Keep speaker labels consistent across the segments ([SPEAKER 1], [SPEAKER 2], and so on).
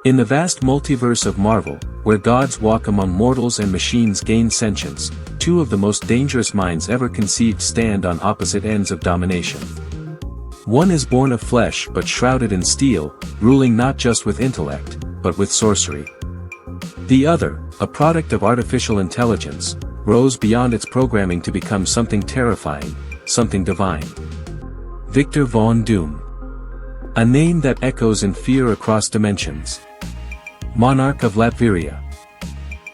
[SPEAKER 1] In the vast multiverse of Marvel, where gods walk among mortals and machines gain sentience, two of the most dangerous minds ever conceived stand on opposite ends of domination. One is born of flesh but shrouded in steel, ruling not just with intellect, but with sorcery. The other, a product of artificial intelligence, rose beyond its programming to become something terrifying, something divine. Victor Von Doom. A name that echoes in fear across dimensions. Monarch of Latveria.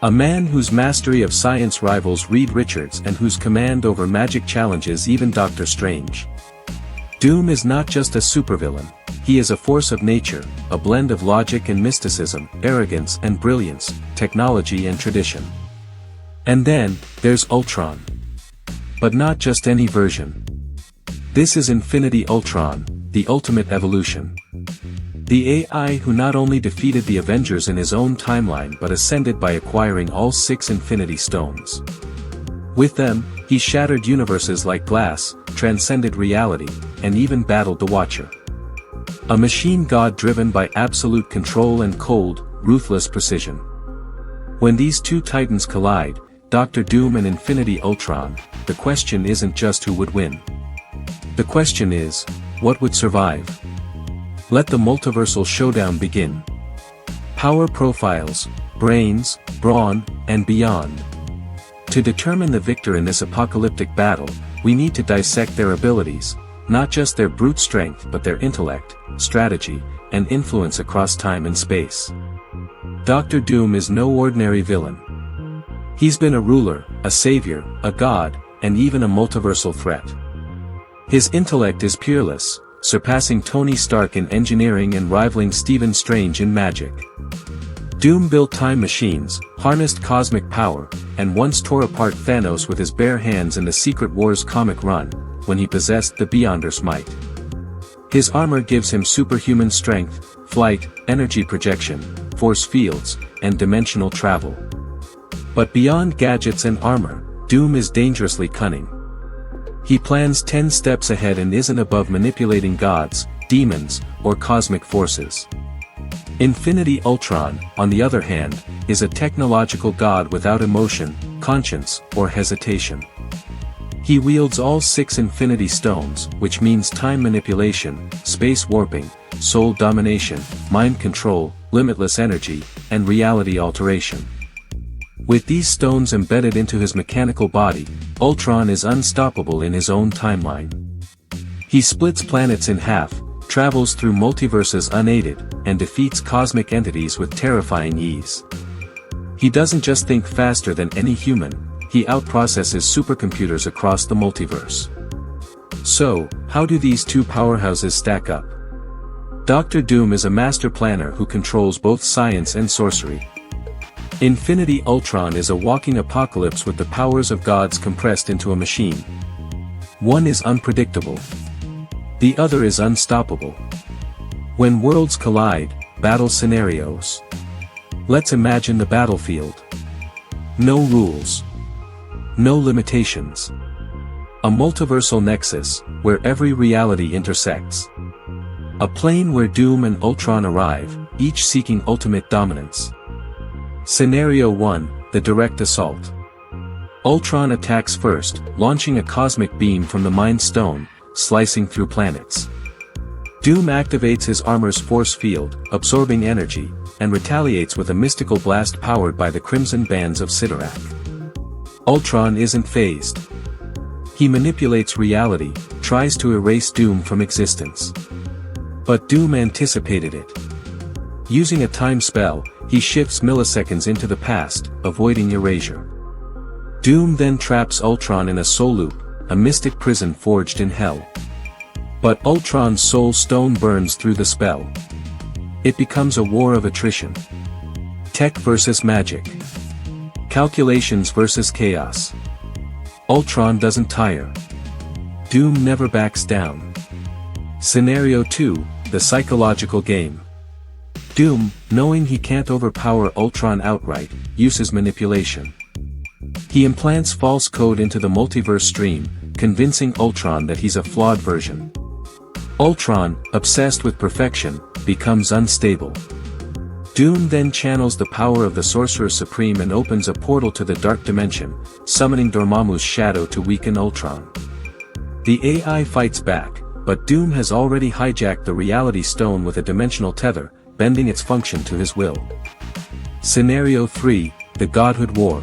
[SPEAKER 1] A man whose mastery of science rivals Reed Richards and whose command over magic challenges even Doctor Strange. Doom is not just a supervillain, he is a force of nature, a blend of logic and mysticism, arrogance and brilliance, technology and tradition. And then, there's Ultron. But not just any version. This is Infinity Ultron, the ultimate evolution. The AI who not only defeated the Avengers in his own timeline but ascended by acquiring all 6 Infinity Stones. With them, he shattered universes like glass, transcended reality, and even battled the Watcher. A machine god driven by absolute control and cold, ruthless precision. When these two titans collide, Doctor Doom and Infinity Ultron, the question isn't just who would win. The question is, what would survive? Let the multiversal showdown begin. Power profiles, brains, brawn, and beyond. To determine the victor in this apocalyptic battle, we need to dissect their abilities, not just their brute strength but their intellect, strategy, and influence across time and space. Doctor Doom is no ordinary villain. He's been a ruler, a savior, a god, and even a multiversal threat. His intellect is peerless, surpassing Tony Stark in engineering and rivaling Stephen Strange in magic. Doom built time machines, harnessed cosmic power, and once tore apart Thanos with his bare hands in the Secret Wars comic run, when he possessed the Beyonder's might. His armor gives him superhuman strength, flight, energy projection, force fields, and dimensional travel. But beyond gadgets and armor, Doom is dangerously cunning. He plans 10 steps ahead and isn't above manipulating gods, demons, or cosmic forces. Infinity Ultron, on the other hand, is a technological god without emotion, conscience, or hesitation. He wields all 6 Infinity Stones, which means time manipulation, space warping, soul domination, mind control, limitless energy, and reality alteration. With these stones embedded into his mechanical body, Ultron is unstoppable in his own timeline. He splits planets in half, travels through multiverses unaided, and defeats cosmic entities with terrifying ease. He doesn't just think faster than any human, he outprocesses supercomputers across the multiverse. So, how do these two powerhouses stack up? Doctor Doom is a master planner who controls both science and sorcery. Infinity Ultron is a walking apocalypse with the powers of gods compressed into a machine. One is unpredictable. The other is unstoppable. When worlds collide, battle scenarios. Let's imagine the battlefield. No rules. No limitations. A multiversal nexus, where every reality intersects. A plane where Doom and Ultron arrive, each seeking ultimate dominance. Scenario 1, the direct assault. Ultron attacks first, launching a cosmic beam from the Mind Stone, slicing through planets. Doom activates his armor's force field, absorbing energy, and retaliates with a mystical blast powered by the Crimson Bands of Sidorak. Ultron isn't fazed. He manipulates reality, tries to erase Doom from existence. But Doom anticipated it. Using a time spell, he shifts milliseconds into the past, avoiding erasure. Doom then traps Ultron in a soul loop, a mystic prison forged in hell. But Ultron's soul stone burns through the spell. It becomes a war of attrition. Tech versus magic. Calculations versus chaos. Ultron doesn't tire. Doom never backs down. Scenario 2, the psychological game. Doom, knowing he can't overpower Ultron outright, uses manipulation. He implants false code into the multiverse stream, convincing Ultron that he's a flawed version. Ultron, obsessed with perfection, becomes unstable. Doom then channels the power of the Sorcerer Supreme and opens a portal to the Dark Dimension, summoning Dormammu's shadow to weaken Ultron. The AI fights back, but Doom has already hijacked the Reality Stone with a dimensional tether, bending its function to his will. Scenario 3, the Godhood War.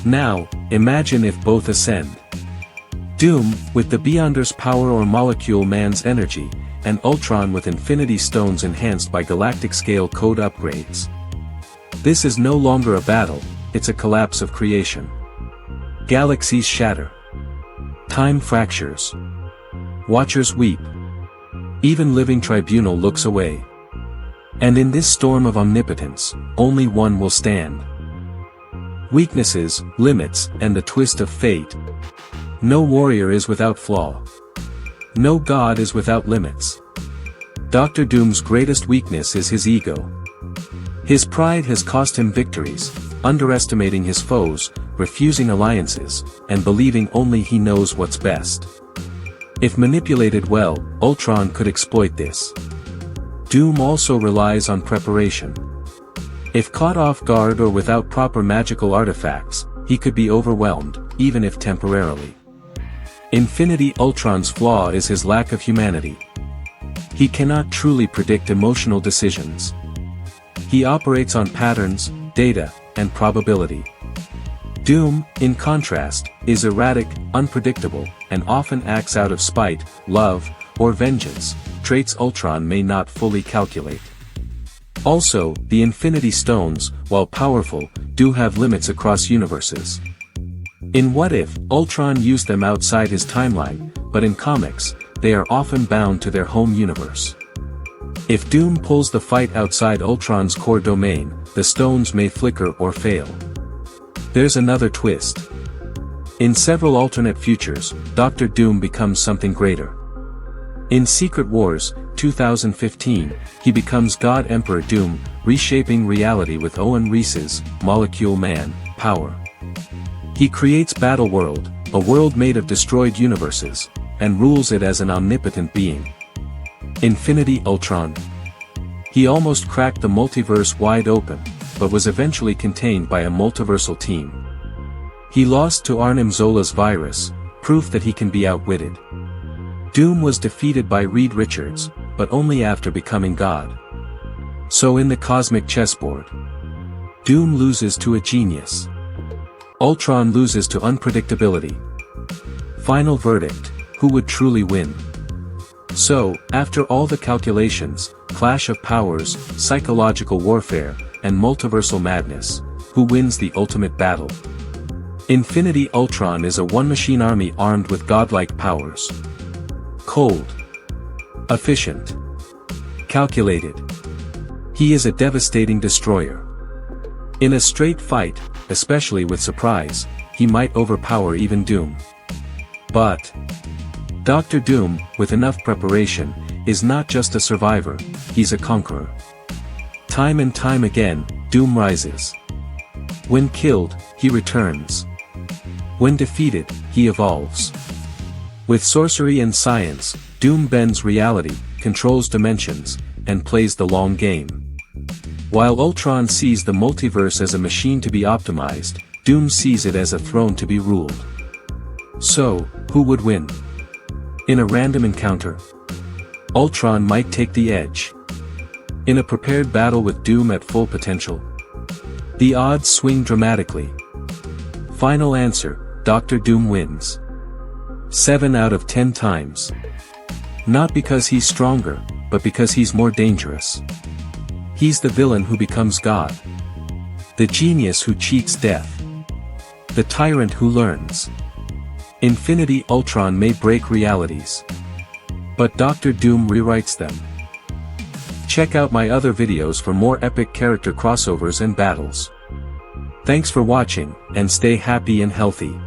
[SPEAKER 1] Now, imagine if both ascend. Doom, with the Beyonder's power or Molecule Man's energy, and Ultron with Infinity Stones enhanced by galactic-scale code upgrades. This is no longer a battle, it's a collapse of creation. Galaxies shatter. Time fractures. Watchers weep. Even living Tribunal looks away. And in this storm of omnipotence, only one will stand. Weaknesses, limits, and the twist of fate. No warrior is without flaw. No god is without limits. Dr. Doom's greatest weakness is his ego. His pride has cost him victories, underestimating his foes, refusing alliances, and believing only he knows what's best. If manipulated well, Ultron could exploit this. Doom also relies on preparation. If caught off guard or without proper magical artifacts, he could be overwhelmed, even if temporarily. Infinity Ultron's flaw is his lack of humanity. He cannot truly predict emotional decisions. He operates on patterns, data, and probability. Doom, in contrast, is erratic, unpredictable, and often acts out of spite, love, or vengeance, traits Ultron may not fully calculate. Also, the Infinity Stones, while powerful, do have limits across universes. In What If, Ultron used them outside his timeline, but in comics, they are often bound to their home universe. If Doom pulls the fight outside Ultron's core domain, the stones may flicker or fail. There's another twist. In several alternate futures, Dr. Doom becomes something greater. In Secret Wars, 2015, he becomes God Emperor Doom, reshaping reality with Owen Reese's Molecule Man power. He creates Battleworld, a world made of destroyed universes, and rules it as an omnipotent being. Infinity Ultron. He almost cracked the multiverse wide open, but was eventually contained by a multiversal team. He lost to Arnim Zola's virus, proof that he can be outwitted. Doom was defeated by Reed Richards, but only after becoming God. So in the cosmic chessboard, Doom loses to a genius. Ultron loses to unpredictability. Final verdict, who would truly win? So, after all the calculations, clash of powers, psychological warfare, and multiversal madness, who wins the ultimate battle? Infinity Ultron is a one-machine army armed with godlike powers. Cold. Efficient. Calculated. He is a devastating destroyer. In a straight fight, especially with surprise, he might overpower even Doom. But Dr. Doom, with enough preparation, is not just a survivor, he's a conqueror. Time and time again, Doom rises. When killed, he returns. When defeated, he evolves. With sorcery and science, Doom bends reality, controls dimensions, and plays the long game. While Ultron sees the multiverse as a machine to be optimized, Doom sees it as a throne to be ruled. So, who would win? In a random encounter, Ultron might take the edge. In a prepared battle with Doom at full potential, the odds swing dramatically. Final answer, Dr. Doom wins. 7 out of 10 times. Not because he's stronger, but because he's more dangerous. He's the villain who becomes God. The genius who cheats death. The tyrant who learns. Infinity Ultron may break realities, but Dr. Doom rewrites them. Check out my other videos for more epic character crossovers and battles. Thanks for watching, and stay happy and healthy.